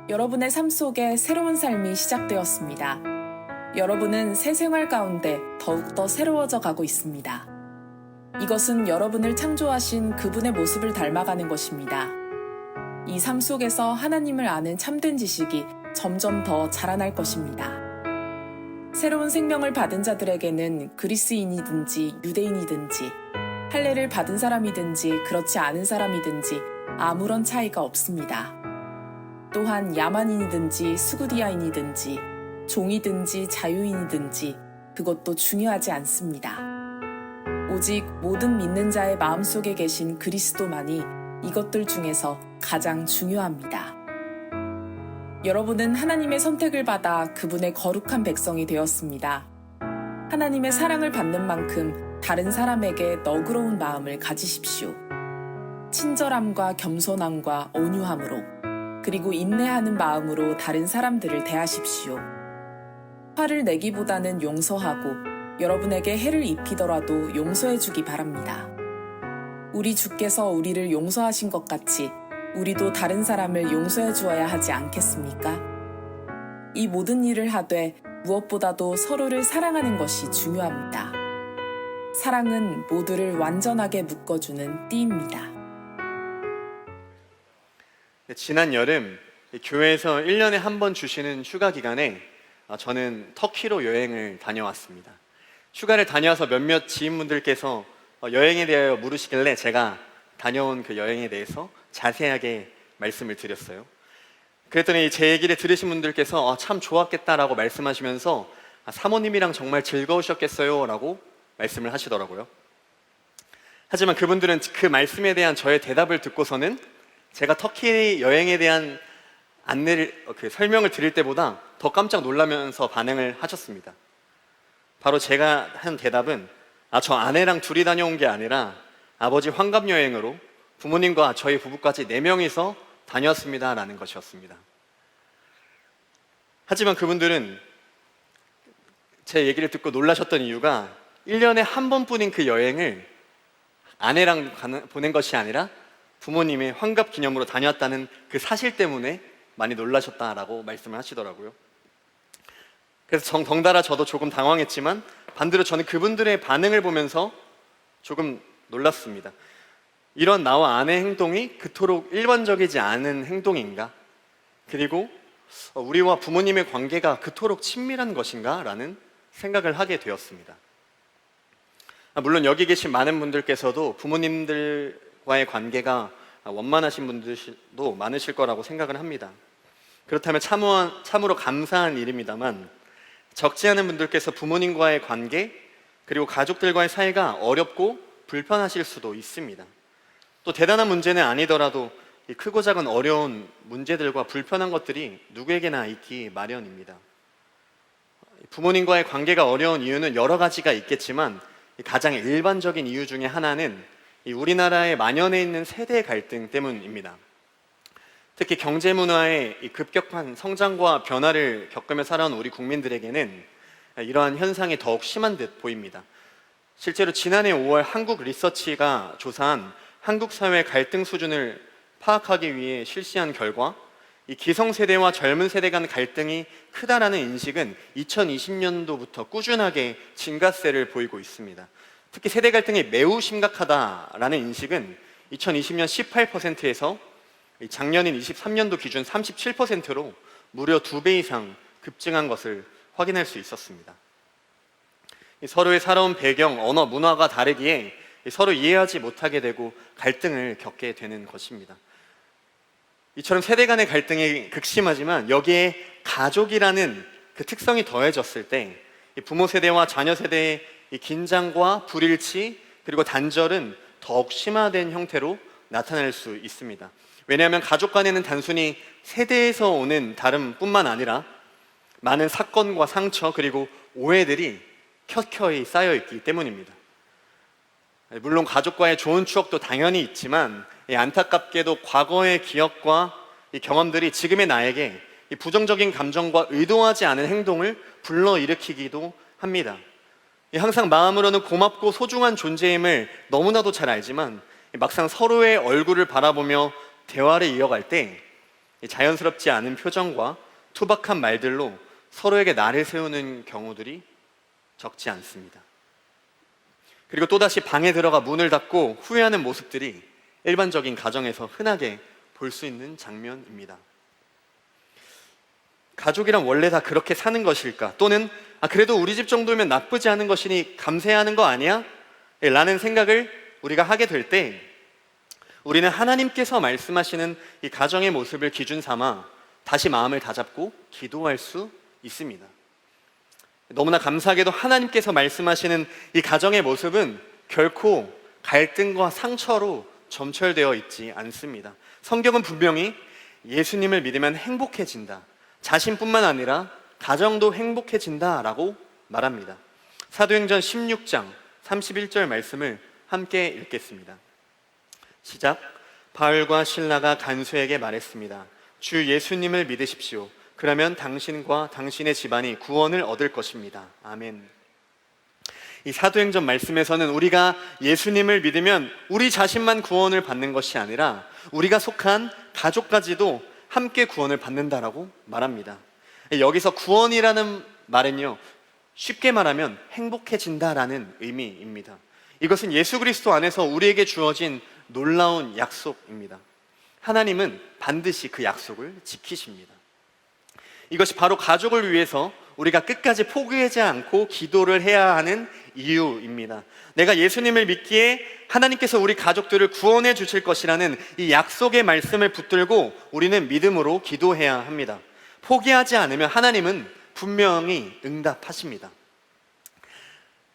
여러분의 삶 속에 새로운 삶이 시작되었습니다. 여러분은 새 생활 가운데 더욱더 새로워져 가고 있습니다. 이것은 여러분을 창조하신 그분의 모습을 닮아가는 것입니다. 이 삶 속에서 하나님을 아는 참된 지식이 점점 더 자라날 것입니다. 새로운 생명을 받은 자들에게는 그리스인이든지 유대인이든지 할례를 받은 사람이든지 그렇지 않은 사람이든지 아무런 차이가 없습니다. 또한 야만인이든지 스구디아인이든지 종이든지 자유인이든지 그것도 중요하지 않습니다. 오직 모든 믿는 자의 마음속에 계신 그리스도만이 이것들 중에서 가장 중요합니다. 여러분은 하나님의 선택을 받아 그분의 거룩한 백성이 되었습니다. 하나님의 사랑을 받는 만큼 다른 사람에게 너그러운 마음을 가지십시오. 친절함과 겸손함과 온유함으로 그리고 인내하는 마음으로 다른 사람들을 대하십시오. 화를 내기보다는 용서하고 여러분에게 해를 입히더라도 용서해 주기 바랍니다. 우리 주께서 우리를 용서하신 것 같이 우리도 다른 사람을 용서해 주어야 하지 않겠습니까? 이 모든 일을 하되 무엇보다도 서로를 사랑하는 것이 중요합니다. 사랑은 모두를 완전하게 묶어주는 띠입니다. 지난 여름 교회에서 1년에 한 번 주시는 휴가 기간에 저는 터키로 여행을 다녀왔습니다. 휴가를 다녀와서 몇몇 지인분들께서 여행에 대하여 물으시길래 제가 다녀온 그 여행에 대해서 자세하게 말씀을 드렸어요. 그랬더니 제 얘기를 들으신 분들께서 참 좋았겠다라고 말씀하시면서 사모님이랑 정말 즐거우셨겠어요 라고 말씀을 하시더라고요. 하지만 그분들은 그 말씀에 대한 저의 대답을 듣고서는 제가 터키 여행에 대한 설명을 드릴 때보다 더 깜짝 놀라면서 반응을 하셨습니다. 바로 제가 한 대답은 저 아내랑 둘이 다녀온 게 아니라 아버지 환갑여행으로 부모님과 저희 부부까지 4명이서 다녔습니다 라는 것이었습니다. 하지만 그분들은 제 얘기를 듣고 놀라셨던 이유가 1년에 한 번뿐인 그 여행을 아내랑 보낸 것이 아니라 부모님의 환갑 기념으로 다녔다는 그 사실 때문에 많이 놀라셨다라고 말씀을 하시더라고요. 그래서 덩달아 저도 조금 당황했지만 반대로 저는 그분들의 반응을 보면서 조금 놀랐습니다. 이런 나와 아내의 행동이 그토록 일반적이지 않은 행동인가? 그리고 우리와 부모님의 관계가 그토록 친밀한 것인가? 라는 생각을 하게 되었습니다. 물론 여기 계신 많은 분들께서도 부모님들과의 관계가 원만하신 분들도 많으실 거라고 생각을 합니다. 그렇다면 참으로 감사한 일입니다만 적지 않은 분들께서 부모님과의 관계 그리고 가족들과의 사이가 어렵고 불편하실 수도 있습니다. 또 대단한 문제는 아니더라도 이 크고 작은 어려운 문제들과 불편한 것들이 누구에게나 있기 마련입니다. 부모님과의 관계가 어려운 이유는 여러 가지가 있겠지만 가장 일반적인 이유 중에 하나는 우리나라에 만연해 있는 세대 갈등 때문입니다. 특히 경제 문화의 급격한 성장과 변화를 겪으며 살아온 우리 국민들에게는 이러한 현상이 더욱 심한 듯 보입니다. 실제로 지난해 5월 한국 리서치가 조사한 한국 사회 갈등 수준을 파악하기 위해 실시한 결과 이 기성세대와 젊은 세대 간 갈등이 크다라는 인식은 2020년도부터 꾸준하게 증가세를 보이고 있습니다. 특히 세대 갈등이 매우 심각하다라는 인식은 2020년 18%에서 작년인 23년도 기준 37%로 무려 2배 이상 급증한 것을 확인할 수 있었습니다. 서로의 살아온 배경, 언어, 문화가 다르기에 서로 이해하지 못하게 되고 갈등을 겪게 되는 것입니다. 이처럼 세대 간의 갈등이 극심하지만 여기에 가족이라는 그 특성이 더해졌을 때 부모 세대와 자녀 세대의 긴장과 불일치 그리고 단절은 더욱 심화된 형태로 나타날 수 있습니다. 왜냐하면 가족 간에는 단순히 세대에서 오는 다름뿐만 아니라 많은 사건과 상처 그리고 오해들이 켜켜이 쌓여 있기 때문입니다. 물론 가족과의 좋은 추억도 당연히 있지만 안타깝게도 과거의 기억과 이 경험들이 지금의 나에게 이 부정적인 감정과 의도하지 않은 행동을 불러일으키기도 합니다. 항상 마음으로는 고맙고 소중한 존재임을 너무나도 잘 알지만 막상 서로의 얼굴을 바라보며 대화를 이어갈 때 자연스럽지 않은 표정과 투박한 말들로 서로에게 날을 세우는 경우들이 적지 않습니다. 그리고 또다시 방에 들어가 문을 닫고 후회하는 모습들이 일반적인 가정에서 흔하게 볼 수 있는 장면입니다. 가족이란 원래 다 그렇게 사는 것일까? 또는 그래도 우리 집 정도면 나쁘지 않은 것이니 감사해야 하는 거 아니야? 라는 생각을 우리가 하게 될 때 우리는 하나님께서 말씀하시는 이 가정의 모습을 기준 삼아 다시 마음을 다잡고 기도할 수 있습니다. 너무나 감사하게도 하나님께서 말씀하시는 이 가정의 모습은 결코 갈등과 상처로 점철되어 있지 않습니다. 성경은 분명히 예수님을 믿으면 행복해진다, 자신뿐만 아니라 가정도 행복해진다라고 말합니다. 사도행전 16장 31절 말씀을 함께 읽겠습니다. 시작. 바울과 실라가 간수에게 말했습니다. 주 예수님을 믿으십시오. 그러면 당신과 당신의 집안이 구원을 얻을 것입니다. 아멘. 이 사도행전 말씀에서는 우리가 예수님을 믿으면 우리 자신만 구원을 받는 것이 아니라 우리가 속한 가족까지도 함께 구원을 받는다라고 말합니다. 여기서 구원이라는 말은요, 쉽게 말하면 행복해진다라는 의미입니다. 이것은 예수 그리스도 안에서 우리에게 주어진 놀라운 약속입니다. 하나님은 반드시 그 약속을 지키십니다. 이것이 바로 가족을 위해서 우리가 끝까지 포기하지 않고 기도를 해야 하는 이유입니다. 내가 예수님을 믿기에 하나님께서 우리 가족들을 구원해 주실 것이라는 이 약속의 말씀을 붙들고 우리는 믿음으로 기도해야 합니다. 포기하지 않으면 하나님은 분명히 응답하십니다.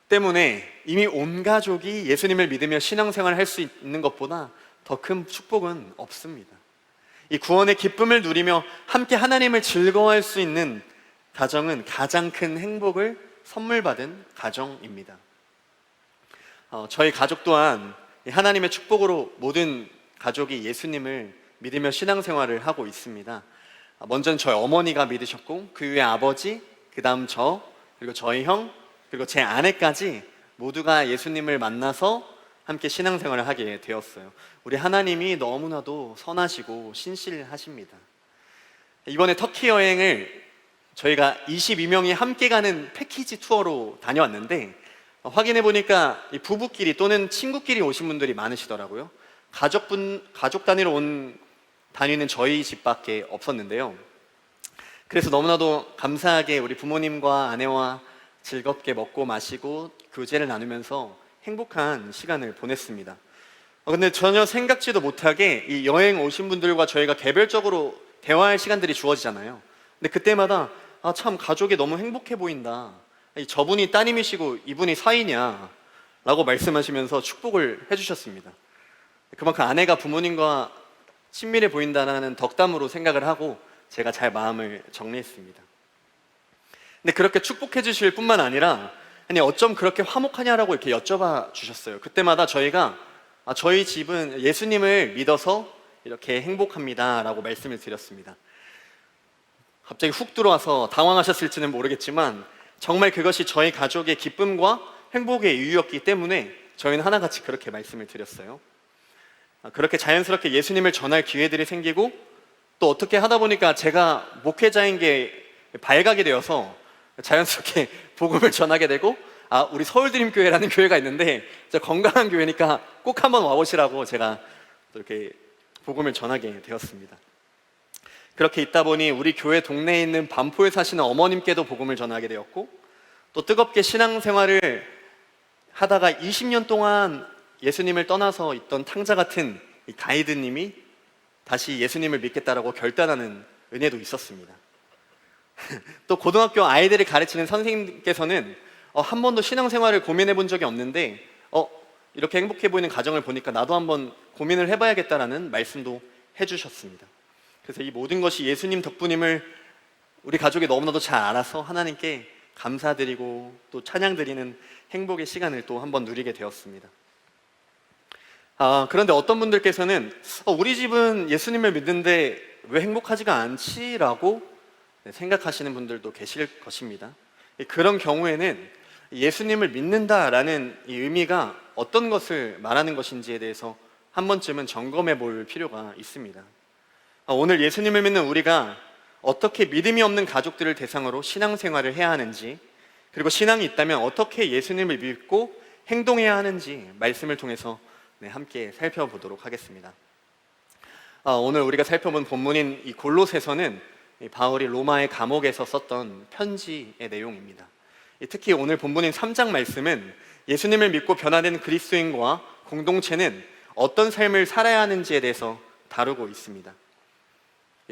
때문에 이미 온 가족이 예수님을 믿으며 신앙생활을 할 수 있는 것보다 더 큰 축복은 없습니다. 이 구원의 기쁨을 누리며 함께 하나님을 즐거워할 수 있는 가정은 가장 큰 행복을 선물 받은 가정입니다. 저희 가족 또한 하나님의 축복으로 모든 가족이 예수님을 믿으며 신앙생활을 하고 있습니다. 먼저는 저희 어머니가 믿으셨고 그 위에 아버지, 그 다음 저, 그리고 저희 형, 그리고 제 아내까지 모두가 예수님을 만나서 함께 신앙생활을 하게 되었어요. 우리 하나님이 너무나도 선하시고 신실하십니다. 이번에 터키 여행을 저희가 22명이 함께 가는 패키지 투어로 다녀왔는데 확인해 보니까 부부끼리 또는 친구끼리 오신 분들이 많으시더라고요. 가족 단위로 다니는 저희 집밖에 없었는데요. 그래서 너무나도 감사하게 우리 부모님과 아내와 즐겁게 먹고 마시고 교제를 나누면서 행복한 시간을 보냈습니다. 근데 전혀 생각지도 못하게 이 여행 오신 분들과 저희가 개별적으로 대화할 시간들이 주어지잖아요. 근데 그때마다 참 가족이 너무 행복해 보인다. 저분이 따님이시고 이분이 사위냐 라고 말씀하시면서 축복을 해주셨습니다. 그만큼 아내가 부모님과 친밀해 보인다는 덕담으로 생각을 하고 제가 잘 마음을 정리했습니다. 근데 그렇게 축복해 주실 뿐만 아니라 아니 어쩜 그렇게 화목하냐라고 이렇게 여쭤봐 주셨어요. 그때마다 저희가 저희 집은 예수님을 믿어서 이렇게 행복합니다 라고 말씀을 드렸습니다. 갑자기 훅 들어와서 당황하셨을지는 모르겠지만 정말 그것이 저희 가족의 기쁨과 행복의 이유였기 때문에 저희는 하나같이 그렇게 말씀을 드렸어요. 그렇게 자연스럽게 예수님을 전할 기회들이 생기고 또 어떻게 하다 보니까 제가 목회자인 게 발각이 되어서 자연스럽게 복음을 전하게 되고 우리 서울드림교회라는 교회가 있는데 진짜 건강한 교회니까 꼭 한번 와보시라고 제가 또 이렇게 복음을 전하게 되었습니다. 그렇게 있다 보니 우리 교회 동네에 있는 반포에 사시는 어머님께도 복음을 전하게 되었고 또 뜨겁게 신앙생활을 하다가 20년 동안 예수님을 떠나서 있던 탕자 같은 이 가이드님이 다시 예수님을 믿겠다라고 결단하는 은혜도 있었습니다. 또 고등학교 아이들을 가르치는 선생님께서는 한 번도 신앙생활을 고민해 본 적이 없는데 이렇게 행복해 보이는 가정을 보니까 나도 한번 고민을 해봐야겠다라는 말씀도 해주셨습니다. 그래서 이 모든 것이 예수님 덕분임을 우리 가족이 너무나도 잘 알아서 하나님께 감사드리고 또 찬양드리는 행복의 시간을 또 한번 누리게 되었습니다. 그런데 어떤 분들께서는 우리 집은 예수님을 믿는데 왜 행복하지가 않지? 라고 생각하시는 분들도 계실 것입니다. 그런 경우에는 예수님을 믿는다라는 이 의미가 어떤 것을 말하는 것인지에 대해서 한 번쯤은 점검해 볼 필요가 있습니다. 오늘 예수님을 믿는 우리가 어떻게 믿음이 없는 가족들을 대상으로 신앙생활을 해야 하는지, 그리고 신앙이 있다면 어떻게 예수님을 믿고 행동해야 하는지 말씀을 통해서 함께 살펴보도록 하겠습니다. 오늘 우리가 살펴본 본문인 이 골로새서는 바울이 로마의 감옥에서 썼던 편지의 내용입니다. 특히 오늘 본문인 3장 말씀은 예수님을 믿고 변화된 그리스도인과 공동체는 어떤 삶을 살아야 하는지에 대해서 다루고 있습니다.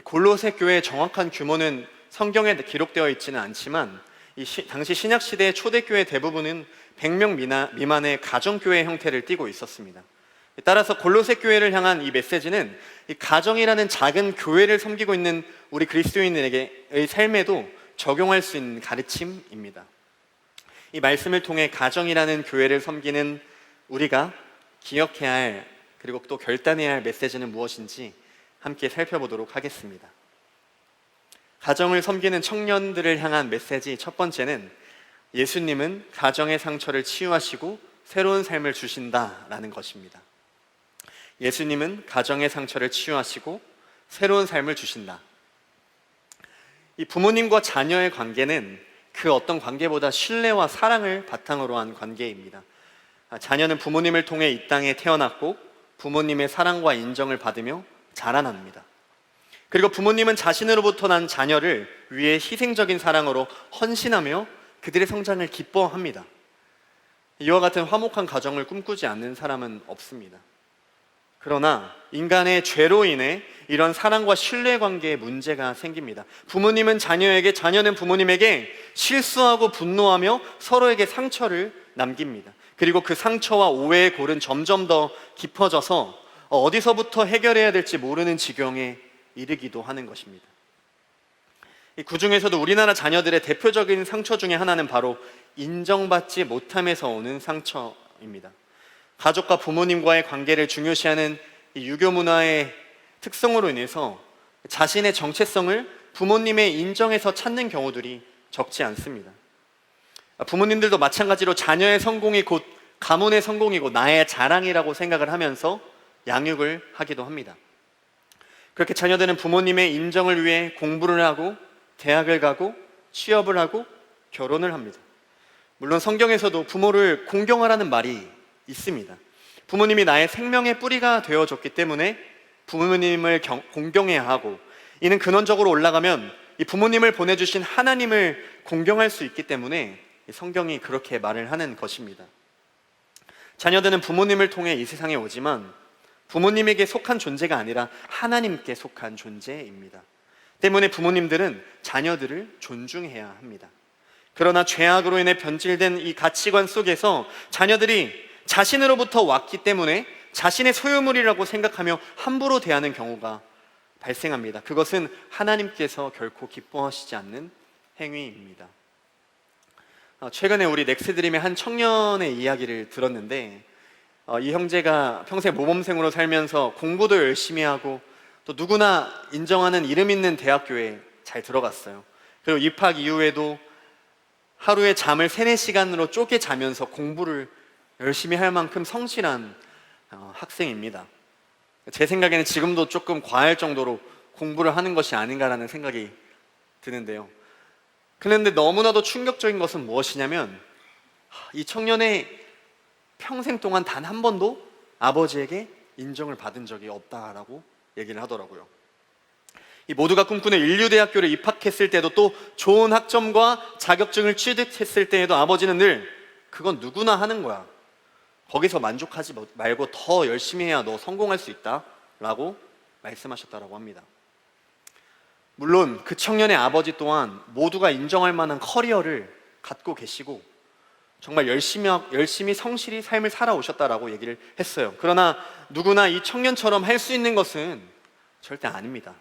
골로새 교회의 정확한 규모는 성경에 기록되어 있지는 않지만 당시 신약시대의 초대교회 대부분은 100명 미만의 가정교회 형태를 띠고 있었습니다. 따라서 골로새 교회를 향한 이 메시지는 이 가정이라는 작은 교회를 섬기고 있는 우리 그리스도인에게의 삶에도 적용할 수 있는 가르침입니다. 이 말씀을 통해 가정이라는 교회를 섬기는 우리가 기억해야 할, 그리고 또 결단해야 할 메시지는 무엇인지 함께 살펴보도록 하겠습니다. 가정을 섬기는 청년들을 향한 메시지 첫 번째는 예수님은 가정의 상처를 치유하시고 새로운 삶을 주신다라는 것입니다. 예수님은 가정의 상처를 치유하시고 새로운 삶을 주신다. 이 부모님과 자녀의 관계는 그 어떤 관계보다 신뢰와 사랑을 바탕으로 한 관계입니다. 자녀는 부모님을 통해 이 땅에 태어났고 부모님의 사랑과 인정을 받으며 자라납니다. 그리고 부모님은 자신으로부터 난 자녀를 위해 희생적인 사랑으로 헌신하며 그들의 성장을 기뻐합니다. 이와 같은 화목한 가정을 꿈꾸지 않는 사람은 없습니다. 그러나 인간의 죄로 인해 이런 사랑과 신뢰관계에 문제가 생깁니다. 부모님은 자녀에게, 자녀는 부모님에게 실수하고 분노하며 서로에게 상처를 남깁니다. 그리고 그 상처와 오해의 골은 점점 더 깊어져서 어디서부터 해결해야 될지 모르는 지경에 이르기도 하는 것입니다. 그 중에서도 우리나라 자녀들의 대표적인 상처 중에 하나는 바로 인정받지 못함에서 오는 상처입니다. 가족과 부모님과의 관계를 중요시하는 이 유교 문화의 특성으로 인해서 자신의 정체성을 부모님의 인정에서 찾는 경우들이 적지 않습니다. 부모님들도 마찬가지로 자녀의 성공이 곧 가문의 성공이고 나의 자랑이라고 생각을 하면서 양육을 하기도 합니다. 그렇게 자녀들은 부모님의 인정을 위해 공부를 하고 대학을 가고 취업을 하고 결혼을 합니다. 물론 성경에서도 부모를 공경하라는 말이 있습니다. 부모님이 나의 생명의 뿌리가 되어줬기 때문에 부모님을 공경해야 하고, 이는 근원적으로 올라가면 이 부모님을 보내주신 하나님을 공경할 수 있기 때문에 성경이 그렇게 말을 하는 것입니다. 자녀들은 부모님을 통해 이 세상에 오지만 부모님에게 속한 존재가 아니라 하나님께 속한 존재입니다. 때문에 부모님들은 자녀들을 존중해야 합니다. 그러나 죄악으로 인해 변질된 이 가치관 속에서 자녀들이 자신으로부터 왔기 때문에 자신의 소유물이라고 생각하며 함부로 대하는 경우가 발생합니다. 그것은 하나님께서 결코 기뻐하시지 않는 행위입니다. 최근에 우리 넥스드림의 한 청년의 이야기를 들었는데, 이 형제가 평생 모범생으로 살면서 공부도 열심히 하고 또 누구나 인정하는 이름 있는 대학교에 잘 들어갔어요. 그리고 입학 이후에도 하루에 잠을 3-4시간으로 쪼개 자면서 공부를 열심히 할 만큼 성실한 학생입니다. 제 생각에는 지금도 조금 과할 정도로 공부를 하는 것이 아닌가라는 생각이 드는데요. 그런데 너무나도 충격적인 것은 무엇이냐면, 이 청년의 평생 동안 단 한 번도 아버지에게 인정을 받은 적이 없다라고 얘기를 하더라고요. 이 모두가 꿈꾸는 인류대학교를 입학했을 때도, 또 좋은 학점과 자격증을 취득했을 때에도 아버지는 늘 그건 누구나 하는 거야, 거기서 만족하지 말고 더 열심히 해야 너 성공할 수 있다 라고 말씀하셨다고 합니다. 물론 그 청년의 아버지 또한 모두가 인정할 만한 커리어를 갖고 계시고 정말 열심히 성실히 삶을 살아오셨다라고 얘기를 했어요. 그러나 누구나 이 청년처럼 할 수 있는 것은 절대 아닙니다.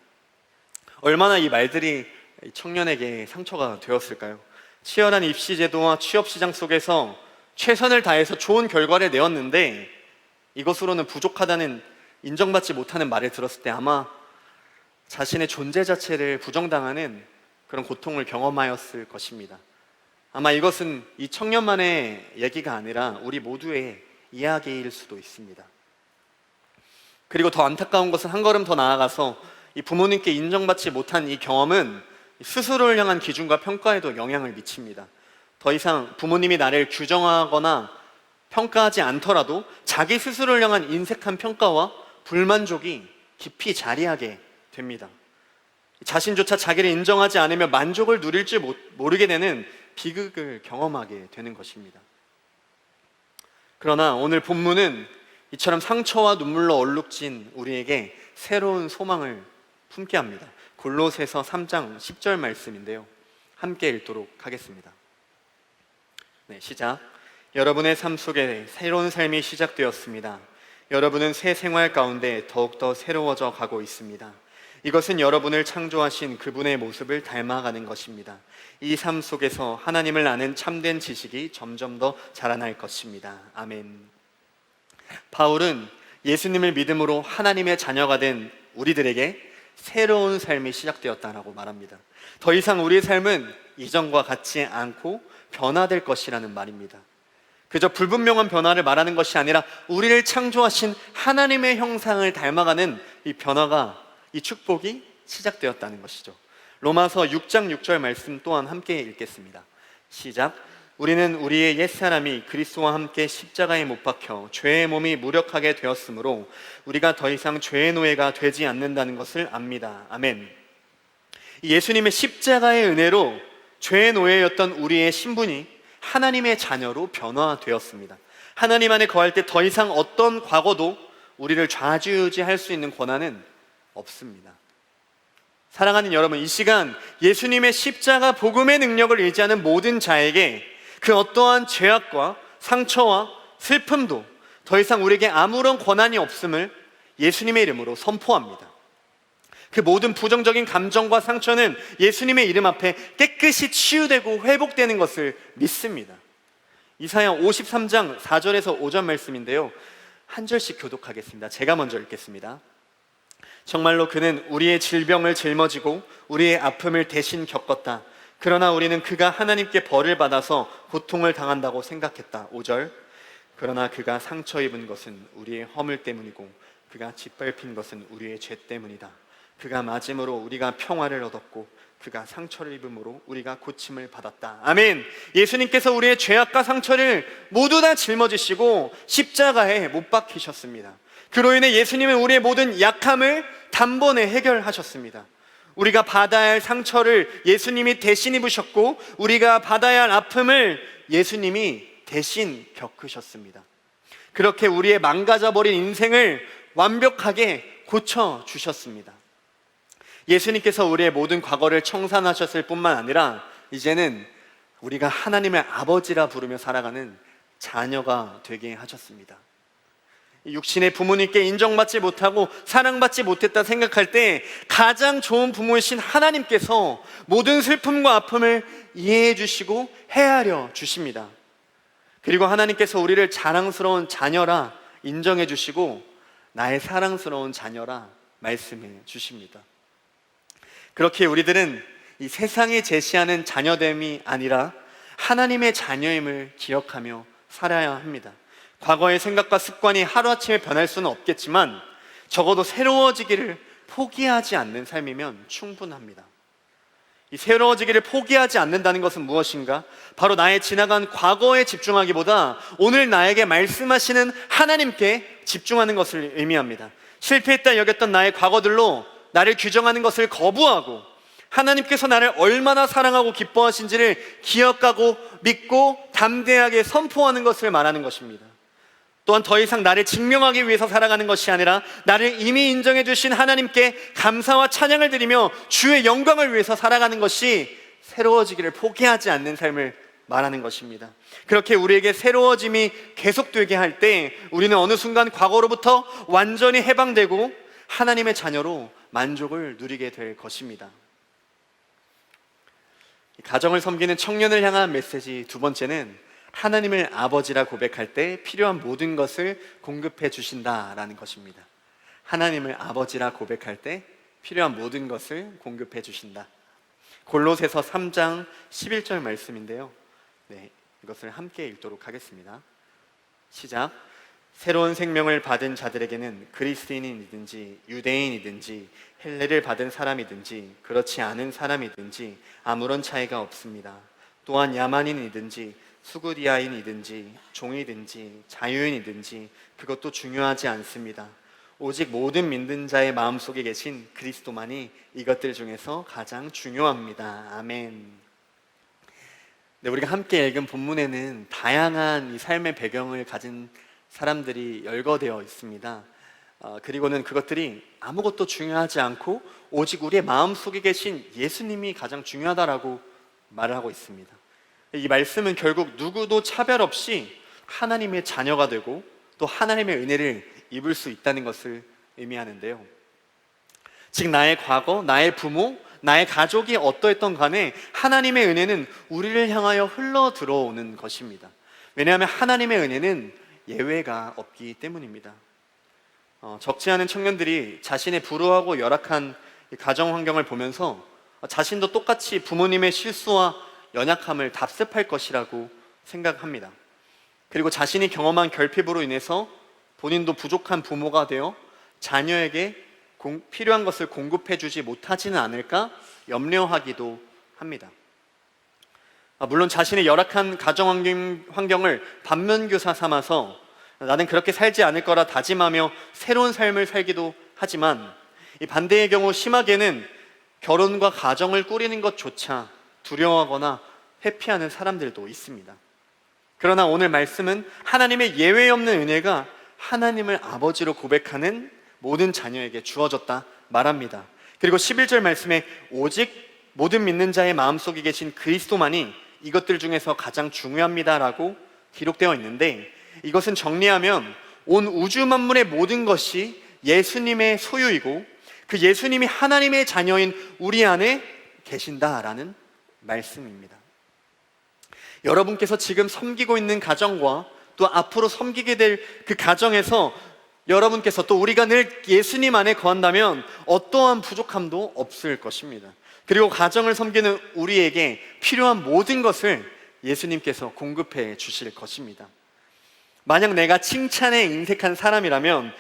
얼마나 이 말들이 이 청년에게 상처가 되었을까요? 치열한 입시 제도와 취업 시장 속에서 최선을 다해서 좋은 결과를 내었는데 이것으로는 부족하다는, 인정받지 못하는 말을 들었을 때 아마 자신의 존재 자체를 부정당하는 그런 고통을 경험하였을 것입니다. 아마 이것은 이 청년만의 얘기가 아니라 우리 모두의 이야기일 수도 있습니다. 그리고 더 안타까운 것은 한 걸음 더 나아가서 이 부모님께 인정받지 못한 이 경험은 스스로를 향한 기준과 평가에도 영향을 미칩니다. 더 이상 부모님이 나를 규정하거나 평가하지 않더라도 자기 스스로를 향한 인색한 평가와 불만족이 깊이 자리하게 됩니다. 자신조차 자기를 인정하지 않으며 만족을 누릴 줄 모르게 되는 비극을 경험하게 되는 것입니다. 그러나 오늘 본문은 이처럼 상처와 눈물로 얼룩진 우리에게 새로운 소망을 품게 합니다. 골로새서 3장 10절 말씀인데요, 함께 읽도록 하겠습니다. 네, 시작. 여러분의 삶 속에 새로운 삶이 시작되었습니다. 여러분은 새 생활 가운데 더욱더 새로워져 가고 있습니다. 이것은 여러분을 창조하신 그분의 모습을 닮아가는 것입니다. 이 삶 속에서 하나님을 아는 참된 지식이 점점 더 자라날 것입니다. 아멘. 바울은 예수님을 믿음으로 하나님의 자녀가 된 우리들에게 새로운 삶이 시작되었다라고 말합니다. 더 이상 우리의 삶은 이전과 같지 않고 변화될 것이라는 말입니다. 그저 불분명한 변화를 말하는 것이 아니라 우리를 창조하신 하나님의 형상을 닮아가는 이 변화가, 이 축복이 시작되었다는 것이죠. 로마서 6장 6절 말씀 또한 함께 읽겠습니다. 시작. 우리는 우리의 옛사람이 그리스도와 함께 십자가에 못 박혀 죄의 몸이 무력하게 되었으므로 우리가 더 이상 죄의 노예가 되지 않는다는 것을 압니다. 아멘. 예수님의 십자가의 은혜로 죄의 노예였던 우리의 신분이 하나님의 자녀로 변화되었습니다. 하나님 안에 거할 때 더 이상 어떤 과거도 우리를 좌지우지할 수 있는 권한은 없습니다. 사랑하는 여러분, 이 시간 예수님의 십자가 복음의 능력을 의지하는 모든 자에게 그 어떠한 죄악과 상처와 슬픔도 더 이상 우리에게 아무런 권한이 없음을 예수님의 이름으로 선포합니다. 그 모든 부정적인 감정과 상처는 예수님의 이름 앞에 깨끗이 치유되고 회복되는 것을 믿습니다. 이사야 53장 4절에서 5절 말씀인데요, 한 절씩 교독하겠습니다. 제가 먼저 읽겠습니다. 정말로 그는 우리의 질병을 짊어지고 우리의 아픔을 대신 겪었다. 그러나 우리는 그가 하나님께 벌을 받아서 고통을 당한다고 생각했다. 5절. 그러나 그가 상처 입은 것은 우리의 허물 때문이고 그가 짓밟힌 것은 우리의 죄 때문이다. 그가 맞음으로 우리가 평화를 얻었고 그가 상처를 입음으로 우리가 고침을 받았다. 아멘. 예수님께서 우리의 죄악과 상처를 모두 다 짊어지시고 십자가에 못 박히셨습니다. 그로 인해 예수님은 우리의 모든 약함을 단번에 해결하셨습니다. 우리가 받아야 할 상처를 예수님이 대신 입으셨고 우리가 받아야 할 아픔을 예수님이 대신 겪으셨습니다. 그렇게 우리의 망가져버린 인생을 완벽하게 고쳐주셨습니다. 예수님께서 우리의 모든 과거를 청산하셨을 뿐만 아니라 이제는 우리가 하나님의 아버지라 부르며 살아가는 자녀가 되게 하셨습니다. 육신의 부모님께 인정받지 못하고 사랑받지 못했다 생각할 때 가장 좋은 부모이신 하나님께서 모든 슬픔과 아픔을 이해해 주시고 헤아려 주십니다. 그리고 하나님께서 우리를 자랑스러운 자녀라 인정해 주시고 나의 사랑스러운 자녀라 말씀해 주십니다. 그렇게 우리들은 이 세상이 제시하는 자녀됨이 아니라 하나님의 자녀임을 기억하며 살아야 합니다. 과거의 생각과 습관이 하루아침에 변할 수는 없겠지만 적어도 새로워지기를 포기하지 않는 삶이면 충분합니다. 이 새로워지기를 포기하지 않는다는 것은 무엇인가? 바로 나의 지나간 과거에 집중하기보다 오늘 나에게 말씀하시는 하나님께 집중하는 것을 의미합니다. 실패했다 여겼던 나의 과거들로 나를 규정하는 것을 거부하고 하나님께서 나를 얼마나 사랑하고 기뻐하신지를 기억하고 믿고 담대하게 선포하는 것을 말하는 것입니다. 또한 더 이상 나를 증명하기 위해서 살아가는 것이 아니라 나를 이미 인정해 주신 하나님께 감사와 찬양을 드리며 주의 영광을 위해서 살아가는 것이 새로워지기를 포기하지 않는 삶을 말하는 것입니다. 그렇게 우리에게 새로워짐이 계속되게 할 때 우리는 어느 순간 과거로부터 완전히 해방되고 하나님의 자녀로 만족을 누리게 될 것입니다. 가정을 섬기는 청년을 향한 메시지 두 번째는 하나님을 아버지라 고백할 때 필요한 모든 것을 공급해 주신다라는 것입니다. 하나님을 아버지라 고백할 때 필요한 모든 것을 공급해 주신다. 골로새서 3장 11절 말씀인데요. 네, 이것을 함께 읽도록 하겠습니다. 시작. 새로운 생명을 받은 자들에게는 그리스도인이든지 유대인이든지 헬레를 받은 사람이든지 그렇지 않은 사람이든지 아무런 차이가 없습니다. 또한 야만인이든지 수구디아인이든지 종이든지 자유인이든지 그것도 중요하지 않습니다. 오직 모든 믿는 자의 마음속에 계신 그리스도만이 이것들 중에서 가장 중요합니다. 아멘. 네, 우리가 함께 읽은 본문에는 다양한 이 삶의 배경을 가진 사람들이 열거되어 있습니다. 그리고는 그것들이 아무것도 중요하지 않고 오직 우리의 마음속에 계신 예수님이 가장 중요하다라고 말을 하고 있습니다. 이 말씀은 결국 누구도 차별 없이 하나님의 자녀가 되고 또 하나님의 은혜를 입을 수 있다는 것을 의미하는데요. 즉 나의 과거, 나의 부모, 나의 가족이 어떠했던 간에 하나님의 은혜는 우리를 향하여 흘러 들어오는 것입니다. 왜냐하면 하나님의 은혜는 예외가 없기 때문입니다. 적지 않은 청년들이 자신의 불우하고 열악한 가정 환경을 보면서 자신도 똑같이 부모님의 실수와 연약함을 답습할 것이라고 생각합니다. 그리고 자신이 경험한 결핍으로 인해서 본인도 부족한 부모가 되어 자녀에게 필요한 것을 공급해 주지 못하지는 않을까 염려하기도 합니다. 물론 자신의 열악한 가정 환경을 반면교사 삼아서 나는 그렇게 살지 않을 거라 다짐하며 새로운 삶을 살기도 하지만 이 반대의 경우 심하게는 결혼과 가정을 꾸리는 것조차 두려워하거나 회피하는 사람들도 있습니다. 그러나 오늘 말씀은 하나님의 예외 없는 은혜가 하나님을 아버지로 고백하는 모든 자녀에게 주어졌다 말합니다. 그리고 11절 말씀에 오직 모든 믿는 자의 마음속에 계신 그리스도만이 이것들 중에서 가장 중요합니다라고 기록되어 있는데, 이것은 정리하면 온 우주 만물의 모든 것이 예수님의 소유이고 그 예수님이 하나님의 자녀인 우리 안에 계신다라는 말씀입니다. 여러분께서 지금 섬기고 있는 가정과 또 앞으로 섬기게 될 그 가정에서 여러분께서 또 우리가 늘 예수님 안에 거한다면 어떠한 부족함도 없을 것입니다. 그리고 가정을 섬기는 우리에게 필요한 모든 것을 예수님께서 공급해 주실 것입니다. 만약 내가 칭찬에 인색한 사람이라면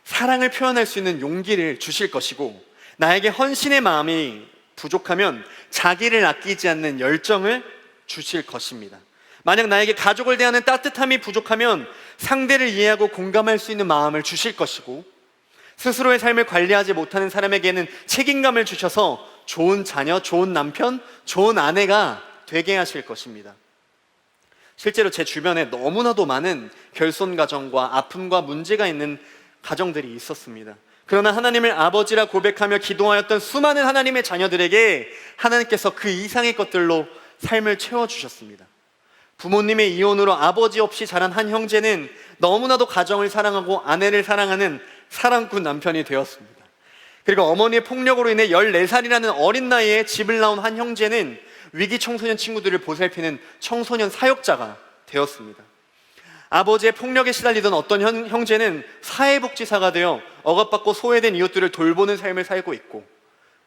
사랑을 표현할 수 있는 용기를 주실 것이고, 나에게 헌신의 마음이 부족하면 자기를 아끼지 않는 열정을 주실 것입니다. 만약 나에게 가족을 대하는 따뜻함이 부족하면 상대를 이해하고 공감할 수 있는 마음을 주실 것이고, 스스로의 삶을 관리하지 못하는 사람에게는 책임감을 주셔서 좋은 자녀, 좋은 남편, 좋은 아내가 되게 하실 것입니다. 실제로 제 주변에 너무나도 많은 결손 가정과 아픔과 문제가 있는 가정들이 있었습니다. 그러나 하나님을 아버지라 고백하며 기도하였던 수많은 하나님의 자녀들에게 하나님께서 그 이상의 것들로 삶을 채워주셨습니다. 부모님의 이혼으로 아버지 없이 자란 한 형제는 너무나도 가정을 사랑하고 아내를 사랑하는 사랑꾼 남편이 되었습니다. 그리고 어머니의 폭력으로 인해 14살이라는 어린 나이에 집을 나온 한 형제는 위기 청소년 친구들을 보살피는 청소년 사역자가 되었습니다. 아버지의 폭력에 시달리던 어떤 형제는 사회복지사가 되어 억압받고 소외된 이웃들을 돌보는 삶을 살고 있고,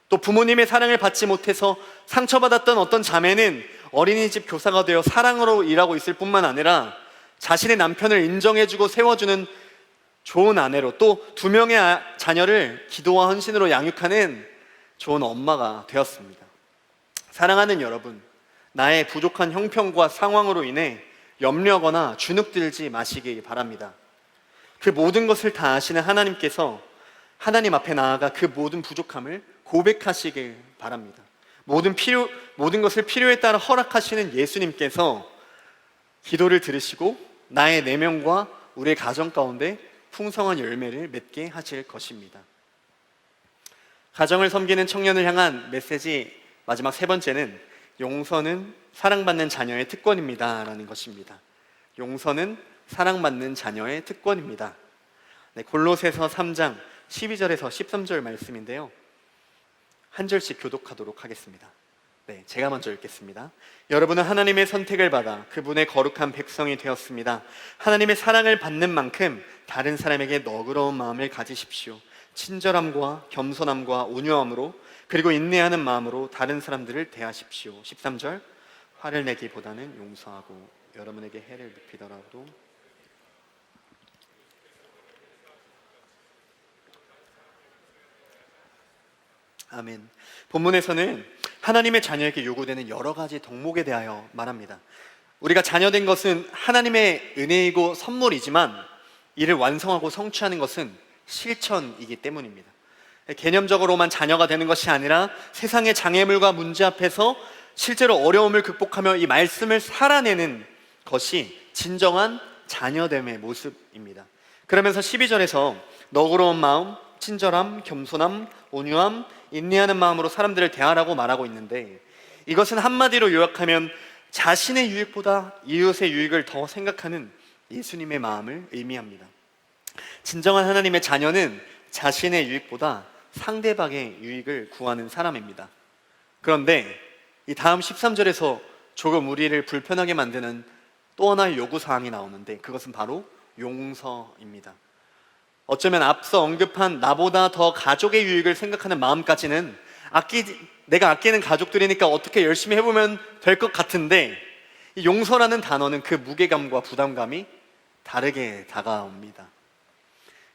또 부모님의 사랑을 받지 못해서 상처받았던 어떤 자매는 어린이집 교사가 되어 사랑으로 일하고 있을 뿐만 아니라 자신의 남편을 인정해주고 세워주는 좋은 아내로, 또 2명의 자녀를 기도와 헌신으로 양육하는 좋은 엄마가 되었습니다. 사랑하는 여러분, 나의 부족한 형편과 상황으로 인해 염려하거나 주눅들지 마시기 바랍니다. 그 모든 것을 다 아시는 하나님께서 하나님 앞에 나아가 그 모든 부족함을 고백하시길 바랍니다. 모든 것을 필요에 따라 허락하시는 예수님께서 기도를 들으시고 나의 내면과 우리의 가정 가운데 풍성한 열매를 맺게 하실 것입니다. 가정을 섬기는 청년을 향한 메시지 마지막 3번째는 용서는 사랑받는 자녀의 특권입니다 라는 것입니다. 용서는 사랑받는 자녀의 특권입니다. 네, 골로새서 3장 12절에서 13절 말씀인데요, 한 절씩 교독하도록 하겠습니다. 네, 제가 먼저 읽겠습니다. 여러분은 하나님의 선택을 받아 그분의 거룩한 백성이 되었습니다. 하나님의 사랑을 받는 만큼 다른 사람에게 너그러운 마음을 가지십시오. 친절함과 겸손함과 온유함으로, 그리고 인내하는 마음으로 다른 사람들을 대하십시오. 13절, 화를 내기보다는 용서하고 여러분에게 해를 입히더라도 아멘. 본문에서는 하나님의 자녀에게 요구되는 여러 가지 덕목에 대하여 말합니다. 우리가 자녀된 것은 하나님의 은혜이고 선물이지만 이를 완성하고 성취하는 것은 실천이기 때문입니다. 개념적으로만 자녀가 되는 것이 아니라 세상의 장애물과 문제 앞에서 실제로 어려움을 극복하며 이 말씀을 살아내는 것이 진정한 자녀됨의 모습입니다. 그러면서 12절에서 너그러운 마음, 친절함, 겸손함, 온유함, 인내하는 마음으로 사람들을 대하라고 말하고 있는데, 이것은 한마디로 요약하면 자신의 유익보다 이웃의 유익을 더 생각하는 예수님의 마음을 의미합니다. 진정한 하나님의 자녀는 자신의 유익보다 상대방의 유익을 구하는 사람입니다. 그런데 이 다음 13절에서 조금 우리를 불편하게 만드는 또 하나의 요구사항이 나오는데, 그것은 바로 용서입니다. 어쩌면 앞서 언급한 나보다 더 가족의 유익을 생각하는 마음까지는 내가 아끼는 가족들이니까 어떻게 열심히 해보면 될 것 같은데, 이 용서라는 단어는 그 무게감과 부담감이 다르게 다가옵니다.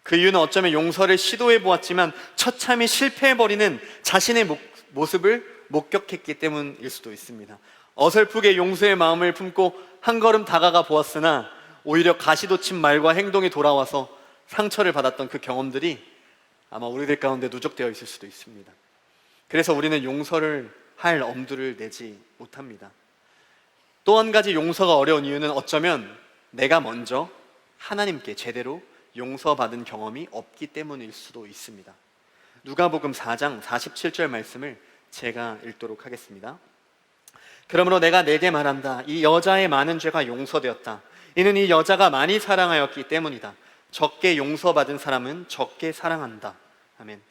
그 이유는 어쩌면 용서를 시도해 보았지만 처참히 실패해버리는 자신의 모습을 목격했기 때문일 수도 있습니다. 어설프게 용서의 마음을 품고 한 걸음 다가가 보았으나 오히려 가시돋친 말과 행동이 돌아와서 상처를 받았던 그 경험들이 아마 우리들 가운데 누적되어 있을 수도 있습니다. 그래서 우리는 용서를 할 엄두를 내지 못합니다. 또 한 가지 용서가 어려운 이유는 어쩌면 내가 먼저 하나님께 제대로 용서받은 경험이 없기 때문일 수도 있습니다. 누가복음 4장 47절 말씀을 제가 읽도록 하겠습니다. 그러므로 내가 내게 말한다. 이 여자의 많은 죄가 용서되었다. 이는 이 여자가 많이 사랑하였기 때문이다. 적게 용서받은 사람은 적게 사랑한다. 아멘.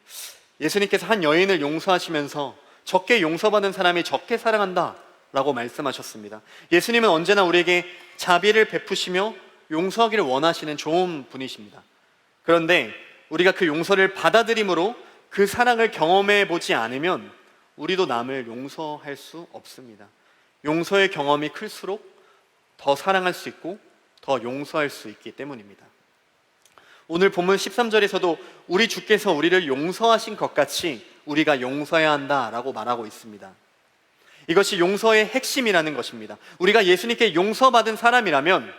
예수님께서 한 여인을 용서하시면서 적게 용서받은 사람이 적게 사랑한다 라고 말씀하셨습니다. 예수님은 언제나 우리에게 자비를 베푸시며 용서하기를 원하시는 좋은 분이십니다. 그런데 우리가 그 용서를 받아들임으로 그 사랑을 경험해 보지 않으면 우리도 남을 용서할 수 없습니다. 용서의 경험이 클수록 더 사랑할 수 있고 더 용서할 수 있기 때문입니다. 오늘 본문 13절에서도 우리 주께서 우리를 용서하신 것 같이 우리가 용서해야 한다라고 말하고 있습니다. 이것이 용서의 핵심이라는 것입니다. 우리가 예수님께 용서받은 사람이라면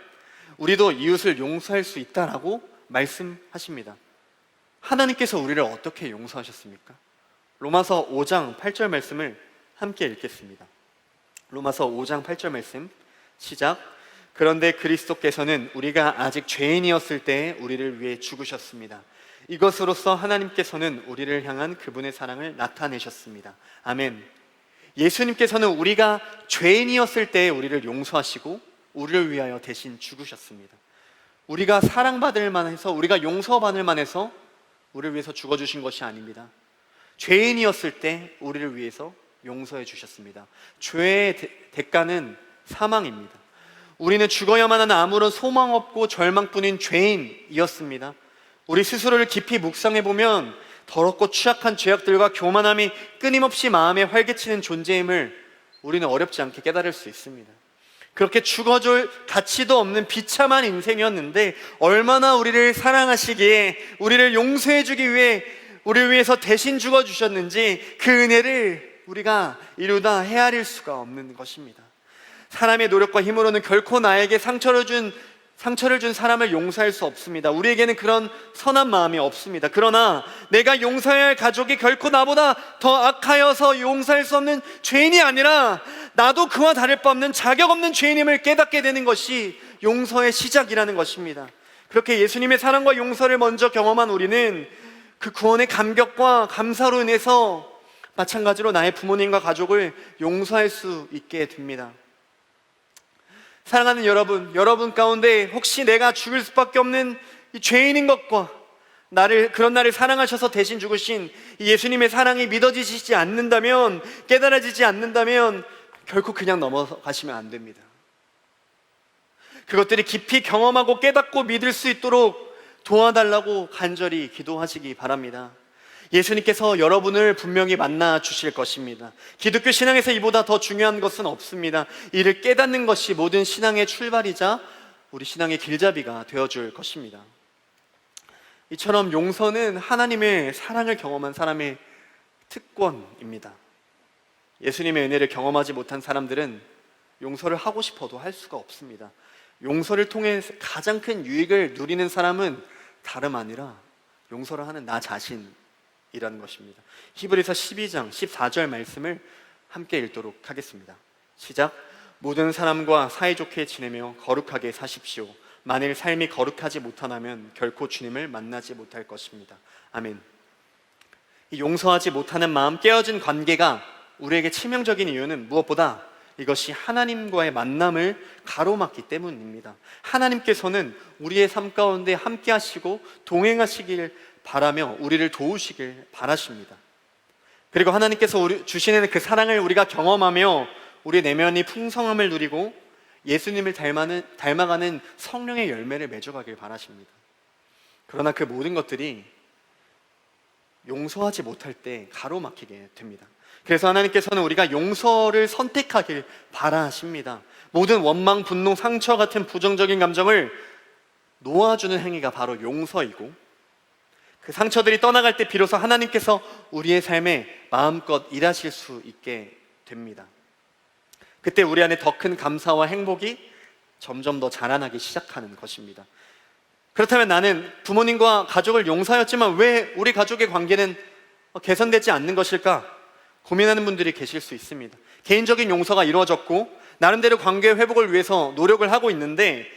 우리도 이웃을 용서할 수 있다라고 말씀하십니다. 하나님께서 우리를 어떻게 용서하셨습니까? 로마서 5장 8절 말씀을 함께 읽겠습니다. 로마서 5장 8절 말씀 시작. 그런데 그리스도께서는 우리가 아직 죄인이었을 때 우리를 위해 죽으셨습니다. 이것으로써 하나님께서는 우리를 향한 그분의 사랑을 나타내셨습니다. 아멘. 예수님께서는 우리가 죄인이었을 때 우리를 용서하시고 우리를 위하여 대신 죽으셨습니다. 우리가 사랑받을 만해서, 우리가 용서받을 만해서 우리를 위해서 죽어주신 것이 아닙니다. 죄인이었을 때 우리를 위해서 용서해 주셨습니다. 죄의 대가는 사망입니다. 우리는 죽어야만 하는 아무런 소망 없고 절망뿐인 죄인이었습니다. 우리 스스로를 깊이 묵상해보면 더럽고 취약한 죄악들과 교만함이 끊임없이 마음에 활개치는 존재임을 우리는 어렵지 않게 깨달을 수 있습니다. 그렇게 죽어줄 가치도 없는 비참한 인생이었는데 얼마나 우리를 사랑하시기에 우리를 용서해주기 위해 우리를 위해서 대신 죽어주셨는지 그 은혜를 우리가 이루다 헤아릴 수가 없는 것입니다. 사람의 노력과 힘으로는 결코 나에게 상처를 준 사람을 용서할 수 없습니다. 우리에게는 그런 선한 마음이 없습니다. 그러나 내가 용서해야 할 가족이 결코 나보다 더 악하여서 용서할 수 없는 죄인이 아니라 나도 그와 다를 바 없는 자격 없는 죄인임을 깨닫게 되는 것이 용서의 시작이라는 것입니다. 그렇게 예수님의 사랑과 용서를 먼저 경험한 우리는 그 구원의 감격과 감사로 인해서 마찬가지로 나의 부모님과 가족을 용서할 수 있게 됩니다. 사랑하는 여러분 가운데 혹시 내가 죽을 수밖에 없는 이 죄인인 것과 그런 나를 사랑하셔서 대신 죽으신 이 예수님의 사랑이 믿어지지 않는다면, 깨달아지지 않는다면 결코 그냥 넘어가시면 안 됩니다. 그것들이 깊이 경험하고 깨닫고 믿을 수 있도록 도와달라고 간절히 기도하시기 바랍니다. 예수님께서 여러분을 분명히 만나 주실 것입니다. 기독교 신앙에서 이보다 더 중요한 것은 없습니다. 이를 깨닫는 것이 모든 신앙의 출발이자 우리 신앙의 길잡이가 되어줄 것입니다. 이처럼 용서는 하나님의 사랑을 경험한 사람의 특권입니다. 예수님의 은혜를 경험하지 못한 사람들은 용서를 하고 싶어도 할 수가 없습니다. 용서를 통해 가장 큰 유익을 누리는 사람은 다름 아니라 용서를 하는 나 자신이라는 것입니다. 히브리서 12장 14절 말씀을 함께 읽도록 하겠습니다. 시작. 모든 사람과 사이좋게 지내며 거룩하게 사십시오. 만일 삶이 거룩하지 못하다면 결코 주님을 만나지 못할 것입니다. 아멘. 이 용서하지 못하는 마음, 깨어진 관계가 우리에게 치명적인 이유는 무엇보다 이것이 하나님과의 만남을 가로막기 때문입니다. 하나님께서는 우리의 삶 가운데 함께 하시고 동행하시길 바라며 우리를 도우시길 바라십니다. 그리고 하나님께서 주시는 그 사랑을 우리가 경험하며 우리 내면이 풍성함을 누리고 예수님을 닮아가는 성령의 열매를 맺어가길 바라십니다. 그러나 그 모든 것들이 용서하지 못할 때 가로막히게 됩니다. 그래서 하나님께서는 우리가 용서를 선택하길 바라십니다. 모든 원망, 분노, 상처 같은 부정적인 감정을 놓아주는 행위가 바로 용서이고, 그 상처들이 떠나갈 때 비로소 하나님께서 우리의 삶에 마음껏 일하실 수 있게 됩니다. 그때 우리 안에 더 큰 감사와 행복이 점점 더 자라나기 시작하는 것입니다. 그렇다면 나는 부모님과 가족을 용서하였지만 왜 우리 가족의 관계는 개선되지 않는 것일까? 고민하는 분들이 계실 수 있습니다. 개인적인 용서가 이루어졌고 나름대로 관계 회복을 위해서 노력을 하고 있는데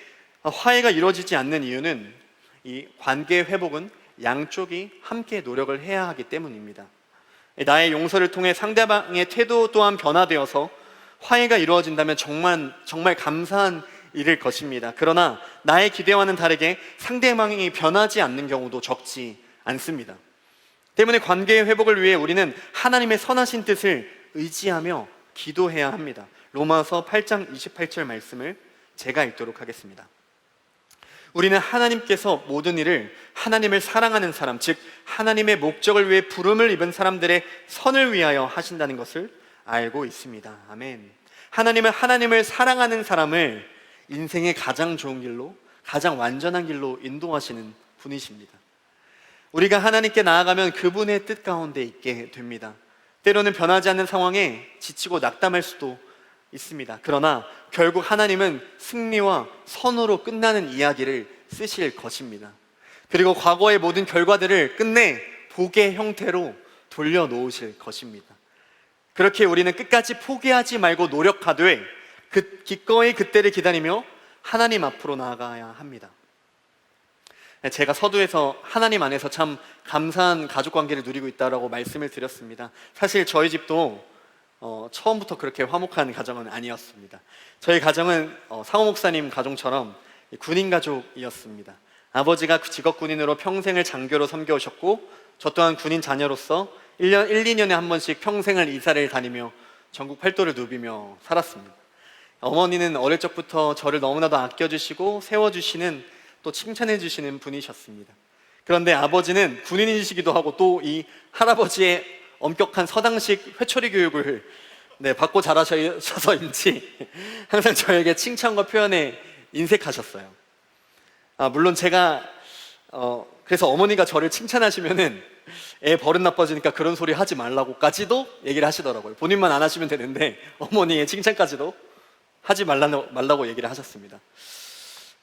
화해가 이루어지지 않는 이유는 이 관계 회복은 양쪽이 함께 노력을 해야 하기 때문입니다. 나의 용서를 통해 상대방의 태도 또한 변화되어서 화해가 이루어진다면 정말 감사한 일일 것입니다. 그러나 나의 기대와는 다르게 상대방이 변하지 않는 경우도 적지 않습니다. 때문에 관계의 회복을 위해 우리는 하나님의 선하신 뜻을 의지하며 기도해야 합니다. 로마서 8장 28절 말씀을 제가 읽도록 하겠습니다. 우리는 하나님께서 모든 일을 하나님을 사랑하는 사람, 즉 하나님의 목적을 위해 부름을 입은 사람들의 선을 위하여 하신다는 것을 알고 있습니다. 아멘. 하나님은 하나님을 사랑하는 사람을 인생의 가장 좋은 길로, 가장 완전한 길로 인도하시는 분이십니다. 우리가 하나님께 나아가면 그분의 뜻 가운데 있게 됩니다. 때로는 변하지 않는 상황에 지치고 낙담할 수도 있습니다. 그러나 결국 하나님은 승리와 선으로 끝나는 이야기를 쓰실 것입니다. 그리고 과거의 모든 결과들을 끝내 복의 형태로 돌려놓으실 것입니다. 그렇게 우리는 끝까지 포기하지 말고 노력하되 기꺼이 그때를 기다리며 하나님 앞으로 나아가야 합니다. 제가 서두에서 하나님 안에서 참 감사한 가족관계를 누리고 있다고 말씀을 드렸습니다. 사실 저희 집도 처음부터 그렇게 화목한 가정은 아니었습니다. 저희 가정은 상호 목사님 가정처럼 군인 가족이었습니다. 아버지가 직업 군인으로 평생을 장교로 섬겨오셨고 저 또한 군인 자녀로서 1, 2년에 한 번씩 평생을 이사를 다니며 전국 팔도를 누비며 살았습니다. 어머니는 어릴 적부터 저를 너무나도 아껴주시고 세워주시는 또 칭찬해주시는 분이셨습니다. 그런데 아버지는 군인이시기도 하고 또 이 할아버지의 엄격한 서당식 회초리 교육을 받고 자라셔서인지 항상 저에게 칭찬과 표현에 인색하셨어요. 물론 제가 그래서 어머니가 저를 칭찬하시면은 애 버릇 나빠지니까 그런 소리 하지 말라고까지도 얘기를 하시더라고요. 본인만 안 하시면 되는데 어머니의 칭찬까지도 하지 말라고 얘기를 하셨습니다.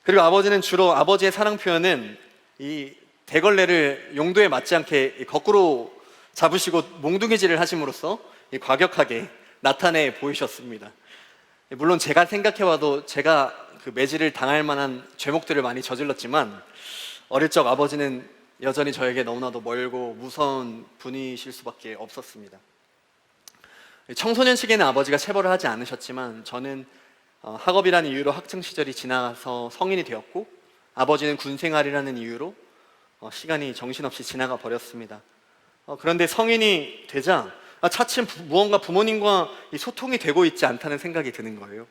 그리고 아버지는 주로 아버지의 사랑 표현은 이 대걸레를 용도에 맞지 않게 거꾸로 잡으시고 몽둥이질을 하심으로써 과격하게 나타내 보이셨습니다. 물론 제가 생각해봐도 제가 그 매질을 당할 만한 죄목들을 많이 저질렀지만 어릴 적 아버지는 여전히 저에게 너무나도 멀고 무서운 분이실 수밖에 없었습니다. 청소년 시기에는 아버지가 체벌을 하지 않으셨지만 저는 학업이라는 이유로 학창시절이 지나서 성인이 되었고 아버지는 군생활이라는 이유로 시간이 정신없이 지나가 버렸습니다. 그런데 성인이 되자 차츰 무언가 부모님과 소통이 되고 있지 않다는 생각이 드는 거예요.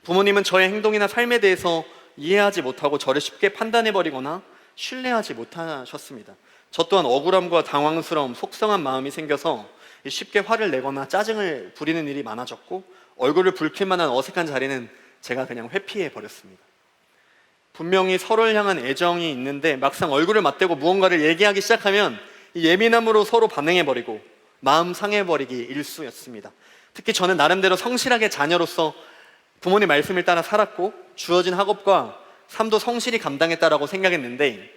부모님은 저의 행동이나 삶에 대해서 이해하지 못하고 저를 쉽게 판단해버리거나 신뢰하지 못하셨습니다. 저 또한 억울함과 당황스러움, 속상한 마음이 생겨서 쉽게 화를 내거나 짜증을 부리는 일이 많아졌고 얼굴을 붉힐 만한 어색한 자리는 제가 그냥 회피해 버렸습니다. 분명히 서로를 향한 애정이 있는데 막상 얼굴을 맞대고 무언가를 얘기하기 시작하면 예민함으로 서로 반응해 버리고 마음 상해버리기 일쑤였습니다. 특히 저는 나름대로 성실하게 자녀로서 부모님 말씀을 따라 살았고 주어진 학업과 삶도 성실히 감당했다라고 생각했는데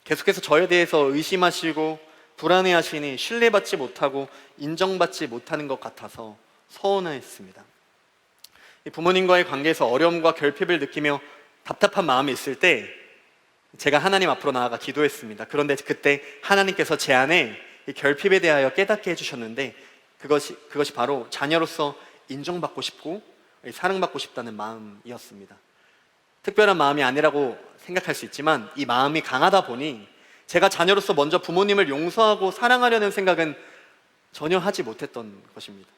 계속해서 저에 대해서 의심하시고 불안해하시니 신뢰받지 못하고 인정받지 못하는 것 같아서 서운했습니다. 부모님과의 관계에서 어려움과 결핍을 느끼며 답답한 마음이 있을 때 제가 하나님 앞으로 나아가 기도했습니다. 그런데 그때 하나님께서 제 안에 이 결핍에 대하여 깨닫게 해주셨는데 그것이 바로 자녀로서 인정받고 싶고 사랑받고 싶다는 마음이었습니다. 특별한 마음이 아니라고 생각할 수 있지만 이 마음이 강하다 보니 제가 자녀로서 먼저 부모님을 용서하고 사랑하려는 생각은 전혀 하지 못했던 것입니다.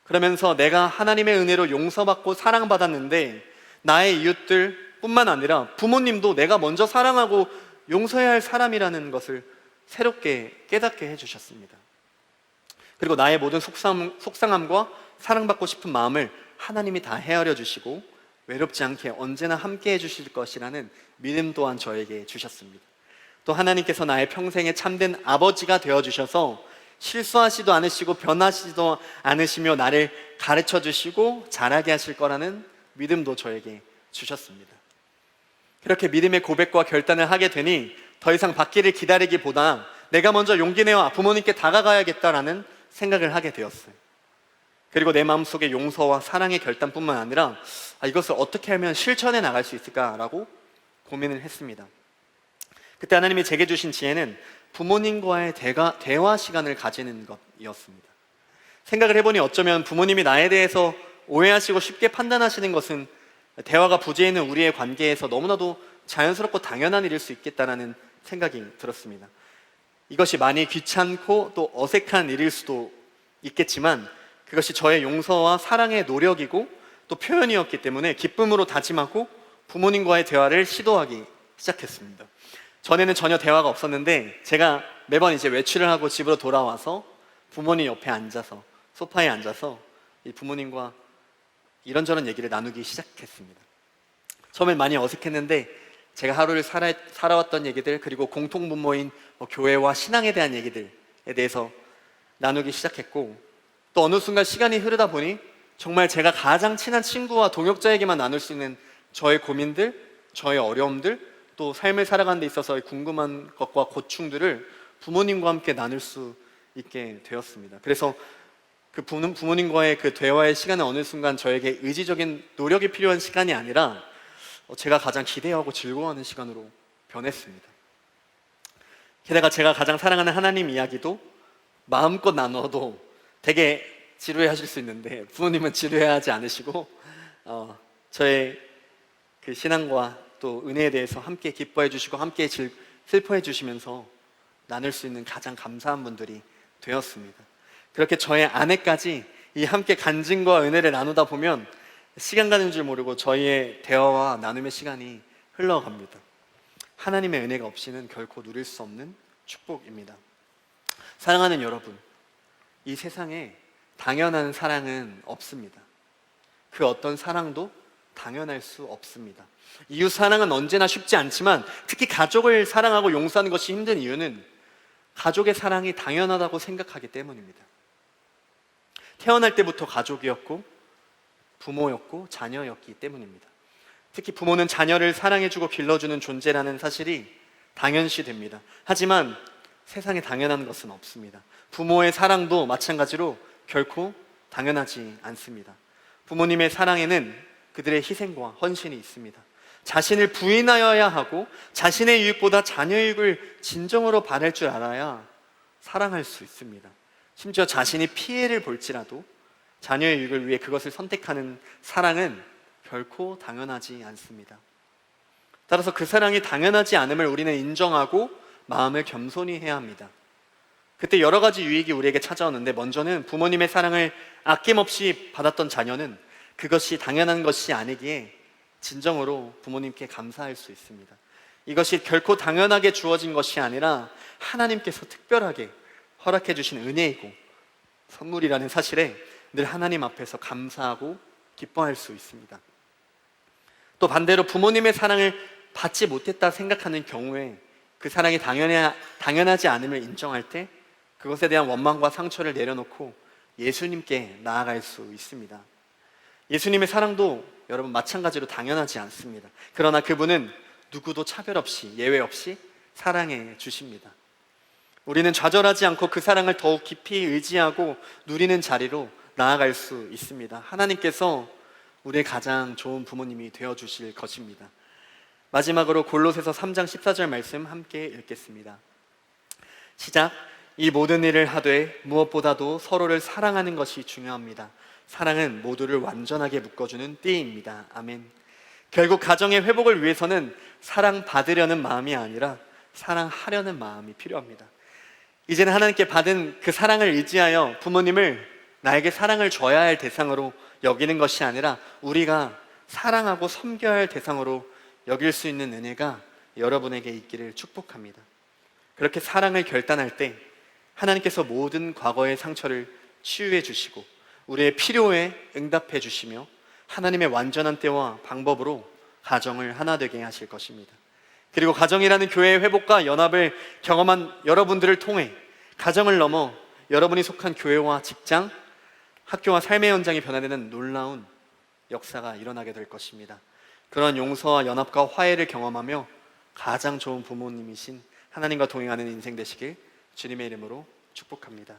그러면서 내가 하나님의 은혜로 용서받고 사랑받았는데 나의 이웃들 뿐만 아니라 부모님도 내가 먼저 사랑하고 용서해야 할 사람이라는 것을 새롭게 깨닫게 해주셨습니다. 그리고 나의 모든 속상함과 사랑받고 싶은 마음을 하나님이 다 헤아려 주시고 외롭지 않게 언제나 함께 해주실 것이라는 믿음 또한 저에게 주셨습니다. 또 하나님께서 나의 평생에 참된 아버지가 되어주셔서 실수하지도 않으시고 변하시지도 않으시며 나를 가르쳐 주시고 자라게 하실 거라는 믿음도 저에게 주셨습니다. 그렇게 믿음의 고백과 결단을 하게 되니 더 이상 받기를 기다리기보다 내가 먼저 용기 내어 부모님께 다가가야겠다라는 생각을 하게 되었어요. 그리고 내 마음속에 용서와 사랑의 결단뿐만 아니라 이것을 어떻게 하면 실천해 나갈 수 있을까라고 고민을 했습니다. 그때 하나님이 제게 주신 지혜는 부모님과의 대화 시간을 가지는 것이었습니다. 생각을 해보니 어쩌면 부모님이 나에 대해서 오해하시고 쉽게 판단하시는 것은 대화가 부재해 있는 우리의 관계에서 너무나도 자연스럽고 당연한 일일 수 있겠다라는 생각이 들었습니다. 이것이 많이 귀찮고 또 어색한 일일 수도 있겠지만 그것이 저의 용서와 사랑의 노력이고 또 표현이었기 때문에 기쁨으로 다짐하고 부모님과의 대화를 시도하기 시작했습니다. 전에는 전혀 대화가 없었는데 제가 매번 이제 외출을 하고 집으로 돌아와서 부모님 옆에 앉아서 소파에 앉아서 이 부모님과 이런저런 얘기를 나누기 시작했습니다. 처음엔 많이 어색했는데 제가 하루를 살아왔던 얘기들 그리고 공통분모인 교회와 신앙에 대한 얘기들에 대해서 나누기 시작했고 또 어느 순간 시간이 흐르다 보니 정말 제가 가장 친한 친구와 동역자에게만 나눌 수 있는 저의 고민들, 저의 어려움들 또 삶을 살아가는 데 있어서 궁금한 것과 고충들을 부모님과 함께 나눌 수 있게 되었습니다. 그래서 그 부모님과의 그 대화의 시간은 어느 순간 저에게 의지적인 노력이 필요한 시간이 아니라 제가 가장 기대하고 즐거워하는 시간으로 변했습니다. 게다가 제가 가장 사랑하는 하나님 이야기도 마음껏 나눠도 되게 지루해 하실 수 있는데 부모님은 지루해 하지 않으시고 저의 그 신앙과 또 은혜에 대해서 함께 기뻐해 주시고 함께 슬퍼해 주시면서 나눌 수 있는 가장 감사한 분들이 되었습니다. 그렇게 저의 아내까지 이 함께 간증과 은혜를 나누다 보면 시간 가는 줄 모르고 저희의 대화와 나눔의 시간이 흘러갑니다. 하나님의 은혜가 없이는 결코 누릴 수 없는 축복입니다. 사랑하는 여러분, 이 세상에 당연한 사랑은 없습니다. 그 어떤 사랑도 당연할 수 없습니다. 이웃 사랑은 언제나 쉽지 않지만 특히 가족을 사랑하고 용서하는 것이 힘든 이유는 가족의 사랑이 당연하다고 생각하기 때문입니다. 태어날 때부터 가족이었고 부모였고 자녀였기 때문입니다. 특히 부모는 자녀를 사랑해주고 길러주는 존재라는 사실이 당연시 됩니다. 하지만 세상에 당연한 것은 없습니다. 부모의 사랑도 마찬가지로 결코 당연하지 않습니다. 부모님의 사랑에는 그들의 희생과 헌신이 있습니다. 자신을 부인하여야 하고 자신의 유익보다 자녀 유익을 진정으로 바랄 줄 알아야 사랑할 수 있습니다. 심지어 자신이 피해를 볼지라도 자녀의 유익을 위해 그것을 선택하는 사랑은 결코 당연하지 않습니다. 따라서 그 사랑이 당연하지 않음을 우리는 인정하고 마음을 겸손히 해야 합니다. 그때 여러 가지 유익이 우리에게 찾아오는데 먼저는 부모님의 사랑을 아낌없이 받았던 자녀는 그것이 당연한 것이 아니기에 진정으로 부모님께 감사할 수 있습니다. 이것이 결코 당연하게 주어진 것이 아니라 하나님께서 특별하게 허락해 주신 은혜이고 선물이라는 사실에 늘 하나님 앞에서 감사하고 기뻐할 수 있습니다. 또 반대로 부모님의 사랑을 받지 못했다 생각하는 경우에 그 사랑이 당연하지 않음을 인정할 때 그것에 대한 원망과 상처를 내려놓고 예수님께 나아갈 수 있습니다. 예수님의 사랑도 여러분 마찬가지로 당연하지 않습니다. 그러나 그분은 누구도 차별 없이, 예외 없이 사랑해 주십니다. 우리는 좌절하지 않고 그 사랑을 더욱 깊이 의지하고 누리는 자리로 나아갈 수 있습니다. 하나님께서 우리의 가장 좋은 부모님이 되어 주실 것입니다. 마지막으로 골로새서 3장 14절 말씀 함께 읽겠습니다. 시작. 이 모든 일을 하되 무엇보다도 서로를 사랑하는 것이 중요합니다. 사랑은 모두를 완전하게 묶어주는 띠입니다. 아멘. 결국 가정의 회복을 위해서는 사랑받으려는 마음이 아니라 사랑하려는 마음이 필요합니다. 이제는 하나님께 받은 그 사랑을 의지하여 부모님을 나에게 사랑을 줘야 할 대상으로 여기는 것이 아니라 우리가 사랑하고 섬겨야 할 대상으로 여길 수 있는 은혜가 여러분에게 있기를 축복합니다. 그렇게 사랑을 결단할 때 하나님께서 모든 과거의 상처를 치유해 주시고 우리의 필요에 응답해 주시며 하나님의 완전한 때와 방법으로 가정을 하나 되게 하실 것입니다. 그리고 가정이라는 교회의 회복과 연합을 경험한 여러분들을 통해 가정을 넘어 여러분이 속한 교회와 직장, 학교와 삶의 현장이 변화되는 놀라운 역사가 일어나게 될 것입니다. 그런 용서와 연합과 화해를 경험하며 가장 좋은 부모님이신 하나님과 동행하는 인생 되시길 주님의 이름으로 축복합니다.